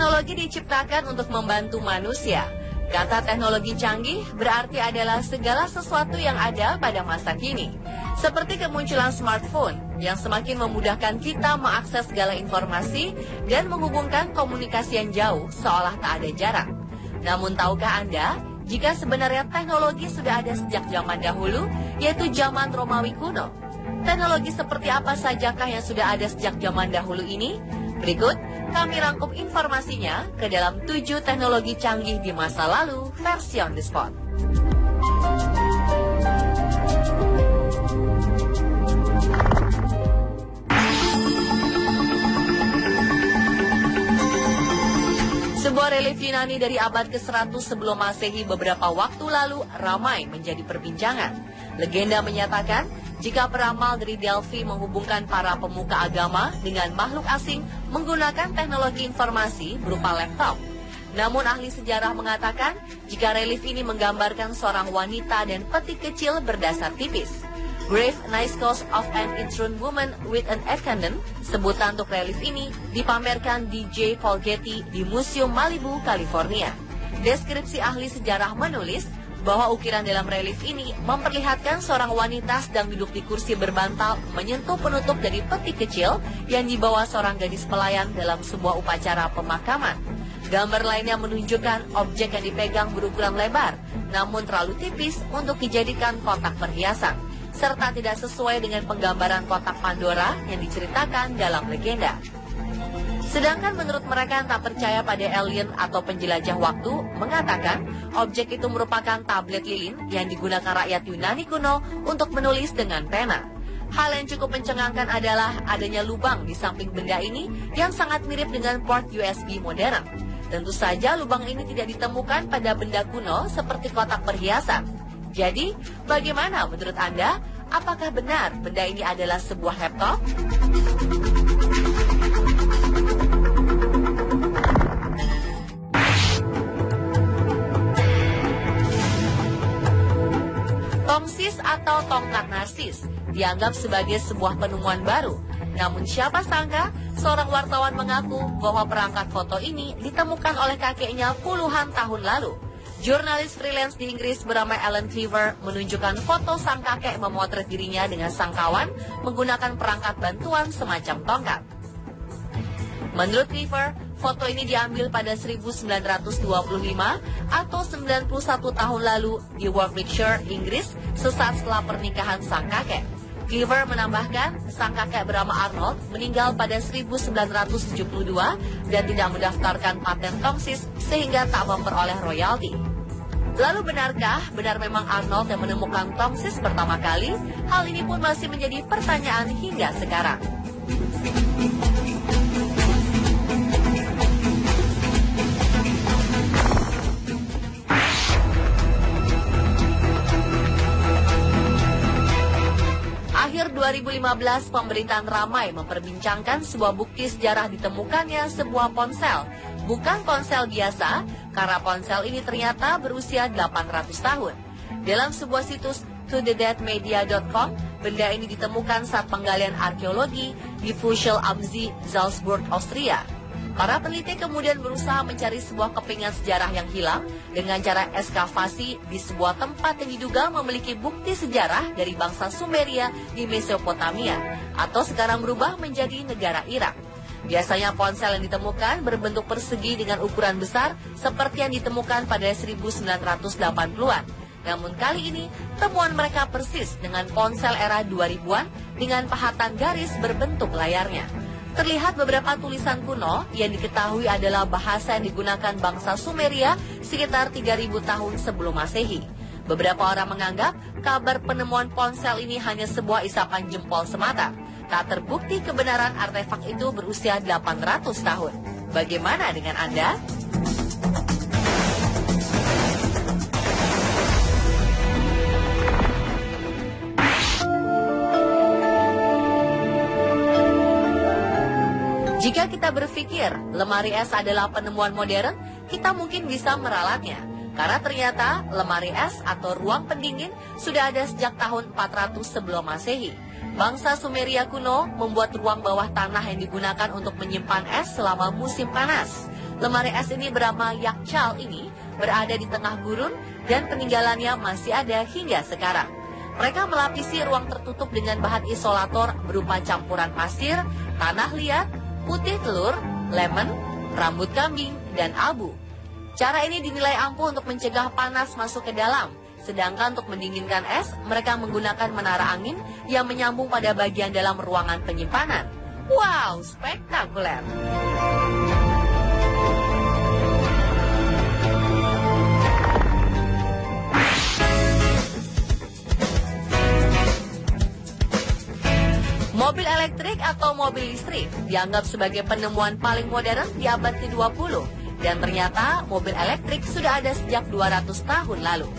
Teknologi diciptakan untuk membantu manusia. Kata teknologi canggih berarti adalah segala sesuatu yang ada pada masa kini. Seperti kemunculan smartphone yang semakin memudahkan kita mengakses segala informasi dan menghubungkan komunikasi yang jauh seolah tak ada jarak. Namun tahukah Anda, jika sebenarnya teknologi sudah ada sejak zaman dahulu, yaitu zaman Romawi kuno? Teknologi seperti apa sajakah yang sudah ada sejak zaman dahulu ini? Berikut, kami rangkum informasinya ke dalam 7 teknologi canggih di masa lalu versi On The Spot. Sebuah relief Yunani dari abad ke-100 sebelum Masehi beberapa waktu lalu ramai menjadi perbincangan. Legenda menyatakan, jika peramal dari Delphi menghubungkan para pemuka agama dengan makhluk asing menggunakan teknologi informasi berupa laptop. Namun ahli sejarah mengatakan, jika relief ini menggambarkan seorang wanita dan peti kecil berdasar tipis. Grave Niskos of an Enthroned Woman with an Attendant, sebutan untuk relief ini, dipamerkan di J. Paul Getty di Museum Malibu, California. Deskripsi ahli sejarah menulis bahwa ukiran dalam relief ini memperlihatkan seorang wanita sedang duduk di kursi berbantal menyentuh penutup dari peti kecil yang dibawa seorang gadis pelayan dalam sebuah upacara pemakaman. Gambar lainnya menunjukkan objek yang dipegang berukuran lebar, namun terlalu tipis untuk dijadikan kotak perhiasan, serta tidak sesuai dengan penggambaran kotak Pandora yang diceritakan dalam legenda. Sedangkan menurut mereka yang tak percaya pada alien atau penjelajah waktu, mengatakan objek itu merupakan tablet lilin yang digunakan rakyat Yunani kuno untuk menulis dengan pena. Hal yang cukup mencengangkan adalah adanya lubang di samping benda ini yang sangat mirip dengan port USB modern. Tentu saja lubang ini tidak ditemukan pada benda kuno seperti kotak perhiasan. Jadi, bagaimana menurut Anda? Apakah benar benda ini adalah sebuah laptop? Tongsis atau tongkat narsis dianggap sebagai sebuah penemuan baru. Namun siapa sangka seorang wartawan mengaku bahwa perangkat foto ini ditemukan oleh kakeknya puluhan tahun lalu. Jurnalis freelance di Inggris bernama Alan Cleaver menunjukkan foto sang kakek memotret dirinya dengan sang kawan menggunakan perangkat bantuan semacam tongkat. Menurut Cleaver, foto ini diambil pada 1925 atau 91 tahun lalu di Warwickshire, Inggris, sesaat setelah pernikahan sang kakek. Cleaver menambahkan, sang kakek bernama Arnold meninggal pada 1972 dan tidak mendaftarkan paten tongsis sehingga tak memperoleh royalti. Lalu benar memang Arnold yang menemukan tongsis pertama kali? Hal ini pun masih menjadi pertanyaan hingga sekarang. Akhir 2015, pemberitaan ramai memperbincangkan sebuah bukti sejarah ditemukannya sebuah ponsel. Bukan ponsel biasa, karena ponsel ini ternyata berusia 800 tahun. Dalam sebuah situs tothedeadmedia.com, benda ini ditemukan saat penggalian arkeologi di Fuschel am See, Salzburg, Austria. Para peneliti kemudian berusaha mencari sebuah kepingan sejarah yang hilang dengan cara ekskavasi di sebuah tempat yang diduga memiliki bukti sejarah dari bangsa Sumeria di Mesopotamia atau sekarang berubah menjadi negara Irak. Biasanya ponsel yang ditemukan berbentuk persegi dengan ukuran besar seperti yang ditemukan pada 1980-an. Namun kali ini, temuan mereka persis dengan ponsel era 2000-an dengan pahatan garis berbentuk layarnya. Terlihat beberapa tulisan kuno yang diketahui adalah bahasa yang digunakan bangsa Sumeria sekitar 3000 tahun sebelum Masehi. Beberapa orang menganggap kabar penemuan ponsel ini hanya sebuah isapan jempol semata. Tak terbukti kebenaran artefak itu berusia 800 tahun. Bagaimana dengan Anda? Jika kita berpikir lemari es adalah penemuan modern, kita mungkin bisa meralatnya. Karena ternyata lemari es atau ruang pendingin sudah ada sejak tahun 400 sebelum Masehi. Bangsa Sumeria kuno membuat ruang bawah tanah yang digunakan untuk menyimpan es selama musim panas. Lemari es ini bernama Yakchal ini berada di tengah gurun dan peninggalannya masih ada hingga sekarang. Mereka melapisi ruang tertutup dengan bahan isolator berupa campuran pasir, tanah liat, putih telur, lemon, rambut kambing, dan abu. Cara ini dinilai ampuh untuk mencegah panas masuk ke dalam. Sedangkan untuk mendinginkan es, mereka menggunakan menara angin yang menyambung pada bagian dalam ruangan penyimpanan. Wow, spektakuler! Mobil elektrik atau mobil listrik dianggap sebagai penemuan paling modern di abad ke-20. Dan ternyata mobil elektrik sudah ada sejak 200 tahun lalu.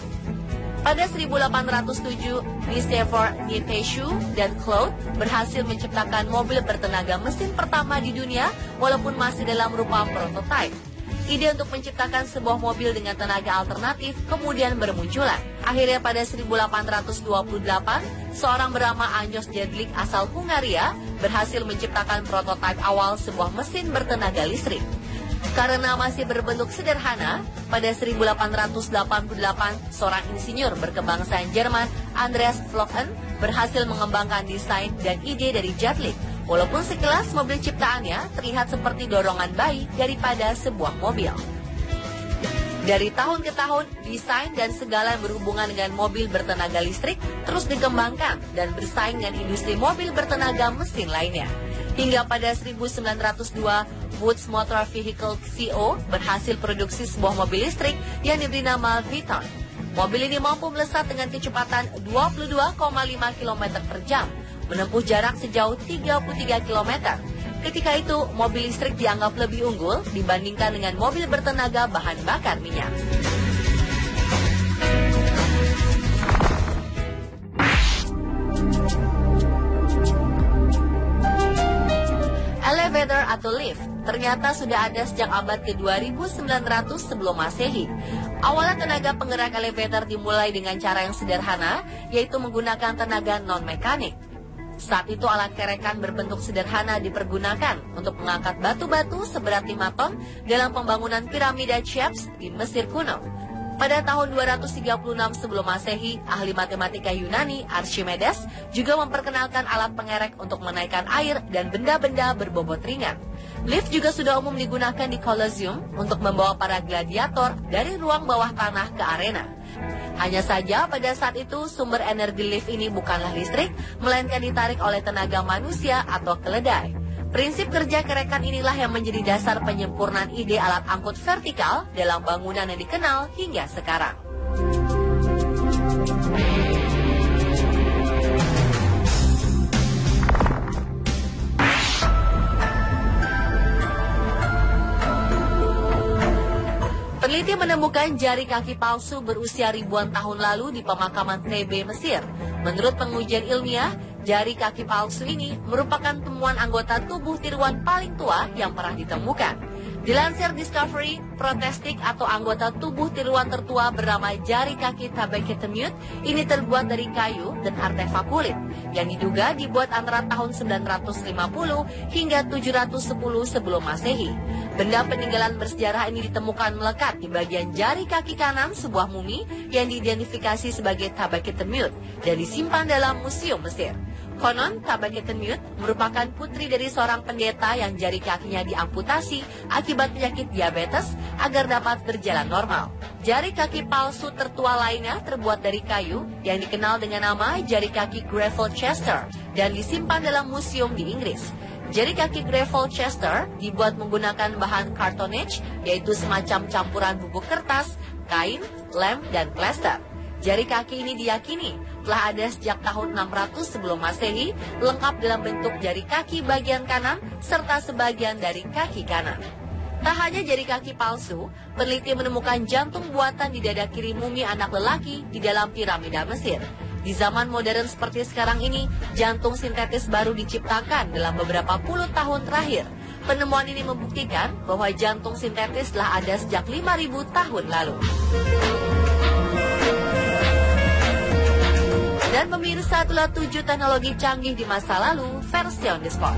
Pada 1807, Christopher Nepescu dan Claude berhasil menciptakan mobil bertenaga mesin pertama di dunia walaupun masih dalam rupa prototipe. Ide untuk menciptakan sebuah mobil dengan tenaga alternatif kemudian bermunculan. Akhirnya pada 1828, seorang bernama Anjos Jedlik asal Hungaria berhasil menciptakan prototipe awal sebuah mesin bertenaga listrik. Karena masih berbentuk sederhana, pada 1888 seorang insinyur berkebangsaan Jerman, Andreas Flocken, berhasil mengembangkan desain dan ide dari Jedlik. Walaupun sekilas mobil ciptaannya terlihat seperti dorongan bayi daripada sebuah mobil. Dari tahun ke tahun, desain dan segala yang berhubungan dengan mobil bertenaga listrik terus dikembangkan dan bersaing dengan industri mobil bertenaga mesin lainnya. Hingga pada 1902, Woods Motor Vehicle Co. berhasil produksi sebuah mobil listrik yang diberi nama Viton. Mobil ini mampu melesat dengan kecepatan 22,5 km per jam, menempuh jarak sejauh 33 km. Ketika itu, mobil listrik dianggap lebih unggul dibandingkan dengan mobil bertenaga bahan bakar minyak. Elevator atau lift ternyata sudah ada sejak abad ke-2900 sebelum Masehi. Awalnya tenaga penggerak elevator dimulai dengan cara yang sederhana, yaitu menggunakan tenaga non-mekanik. Saat itu alat kerekan berbentuk sederhana dipergunakan untuk mengangkat batu-batu seberat 5 ton dalam pembangunan piramida Cheops di Mesir kuno. Pada tahun 236 sebelum Masehi, ahli matematika Yunani Archimedes juga memperkenalkan alat pengerek untuk menaikkan air dan benda-benda berbobot ringan. Lift juga sudah umum digunakan di Colosseum untuk membawa para gladiator dari ruang bawah tanah ke arena. Hanya saja pada saat itu sumber energi lift ini bukanlah listrik, melainkan ditarik oleh tenaga manusia atau keledai. Prinsip kerja kerekan inilah yang menjadi dasar penyempurnaan ide alat angkut vertikal dalam bangunan yang dikenal hingga sekarang. Peneliti menemukan jari kaki palsu berusia ribuan tahun lalu di pemakaman Thebe, Mesir. Menurut pengujian ilmiah, jari kaki palsu ini merupakan temuan anggota tubuh tiruan paling tua yang pernah ditemukan. Dilansir Discovery, protestik atau anggota tubuh tiruan tertua bernama jari kaki Tabeketemut ini terbuat dari kayu dan artefak kulit yang diduga dibuat antara tahun 950 hingga 710 sebelum Masehi. Benda peninggalan bersejarah ini ditemukan melekat di bagian jari kaki kanan sebuah mumi yang diidentifikasi sebagai Tabeketemut dan disimpan dalam Museum Mesir. Konon, Tabeketemut merupakan putri dari seorang pendeta yang jari kakinya diamputasi akibat penyakit diabetes agar dapat berjalan normal. Jari kaki palsu tertua lainnya terbuat dari kayu yang dikenal dengan nama jari kaki Greville Chester dan disimpan dalam museum di Inggris. Jari kaki Greville Chester dibuat menggunakan bahan cartonnage, yaitu semacam campuran bubuk kertas, kain, lem, dan plester. Jari kaki ini diyakini telah ada sejak tahun 600 sebelum Masehi, lengkap dalam bentuk jari kaki bagian kanan serta sebagian dari kaki kanan. Tak hanya jari kaki palsu, peneliti menemukan jantung buatan di dada kiri mumi anak lelaki di dalam piramida Mesir. Di zaman modern seperti sekarang ini, jantung sintetis baru diciptakan dalam beberapa puluh tahun terakhir. Penemuan ini membuktikan bahwa jantung sintetis telah ada sejak 5.000 tahun lalu. Dan pemirsa, itulah 7 teknologi canggih di masa lalu versi on the spot.